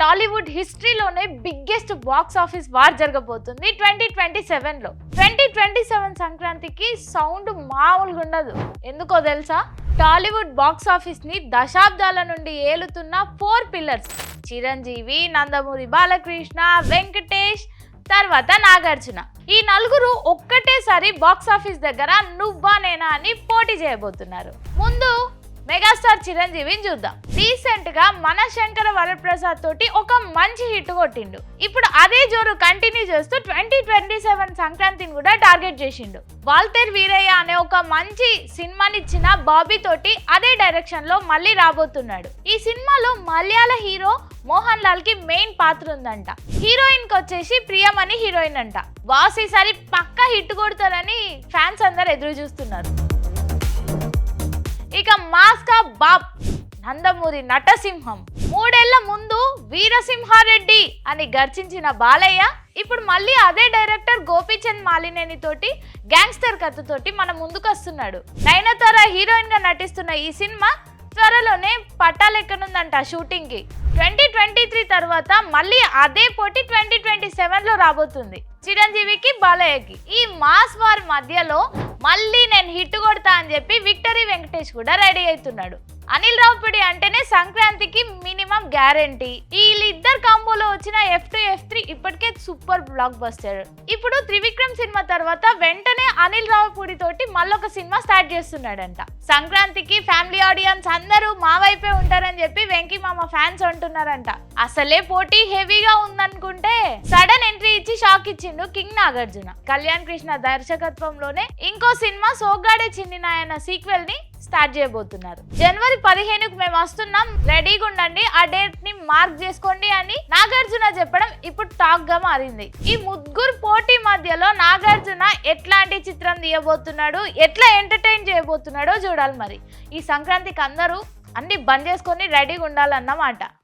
టాలీవుడ్ హిస్టరీలోనే biggest box office war జరగబోతుంది 2027లో. 2027 సంక్రాంతికి సౌండ్ మామూలుగా ఉండదు. ఎందుకో తెలుసా? టాలీవుడ్ బాక్స్ ఆఫీస్ ని దశాబ్దాల నుండి ఏలుతున్న 4 పిల్లర్స్ చిరంజీవి, నందమూరి బాలకృష్ణ, వెంకటేష్, తర్వాత నాగార్జున. ఈ నలుగురు ఒక్కటేసారి బాక్స్ ఆఫీస్ దగ్గర నువ్వా నేనా అని పోటీ చేయబోతున్నారు. ముందు మెగాస్టార్ చిరంజీవిని చూద్దాం. రీసెంట్ గా మన శంకర వరప్రసాద్ తోటి ఒక మంచి హిట్ కొట్టిండు. ఇప్పుడు అదే జోరు కంటిన్యూ చేస్తూ 2027 సంక్రాంతిని కూడా టార్గెట్ చేసిండు. వాల్తేర్ వీరయ్య అనే ఒక మంచి సినిమానిచ్చిన బాబీ తోటి అదే డైరెక్షన్ లో మళ్ళీ రాబోతున్నాడు. ఈ సినిమాలో మలయాళ హీరో మోహన్ లాల్ కి మెయిన్ పాత్ర ఉందంట. హీరోయిన్ కి వచ్చేసి ప్రియమణి హీరోయిన్ అంట. బాస్ ఈసారి పక్కా హిట్ కొడతారని ఫ్యాన్స్ అందరు ఎదురు చూస్తున్నారు. ఇక మాస్కా బాబ్ నందమూరి నటసింహం. 3 ఏళ్ల ముందు వీరసింహారెడ్డి అని గర్జించిన బాలయ్య ఇప్పుడు మళ్ళీ అదే డైరెక్టర్ గోపీచంద్ మాలినేని తోటి గ్యాంగ్స్టర్ కథతోటి మన ముందుకు వస్తున్నాడు. నయనతార హీరోయిన్ గా నటిస్తున్న ఈ సినిమా త్వరలోనే పట్టాలెక్కనుందంట షూటింగ్ కి. 2023 తర్వాత మళ్ళీ అదే పోటీ 2027లో రాబోతుంది చిరంజీవికి, బాలయ్యకి. ఈ మాస్ వార్ మధ్యలో మళ్ళీ నేను హిట్ కొడతా అని చెప్పి విక్టరీ వెంకటేష్ కూడా రెడీ అవుతున్నాడు. అనిల్ రావిపూడి అంటేనే సంక్రాంతికి మినిమం గ్యారంటీ. వీళ్ళిద్దరు కాంబోలో వచ్చిన F2, F3 ఇప్పటికే సూపర్ బ్లాక్ బస్టర్. ఇప్పుడు త్రివిక్రమ్ సినిమా తర్వాత వెంటనే అనిల్ రావిపూడి తోటి మళ్ళొక సినిమా స్టార్ట్ చేస్తున్నాడంట. సంక్రాంతికి ఫ్యామిలీ ఆడియన్స్ అందరూ మా వైపే ఉంటారని చెప్పి వెంకీ మామ ఫ్యాన్స్ అంటున్నారంట. అసలే పోటీ హెవీగా ఉందనుకుంటే సడన్ ఎంట్రీ ఇచ్చి షాక్ ఇచ్చిండు కింగ్ నాగార్జున. కళ్యాణ్ కృష్ణ దర్శకత్వంలోనే ఇంకో సినిమా సోగ్గాడే చిన్ని నాయన సీక్వెల్ ని స్టార్ట్ చేయబోతున్నారు. జనవరి 15కు మేము వస్తున్నాం, రెడీగా ఉండండి, ఆ డేట్ ని మార్క్ చేసుకోండి అని నాగార్జున చెప్పడం ఇప్పుడు టాక్ గా మారింది. ఈ ముగ్గురు పోటీ మధ్యలో నాగార్జున ఎట్లాంటి చిత్రం తీయబోతున్నాడు, ఎట్లా ఎంటర్టైన్ చేయబోతున్నాడో చూడాలి. మరి ఈ సంక్రాంతికి అందరూ అన్ని బంద్ చేసుకొని రెడీగా ఉండాలన్నమాట.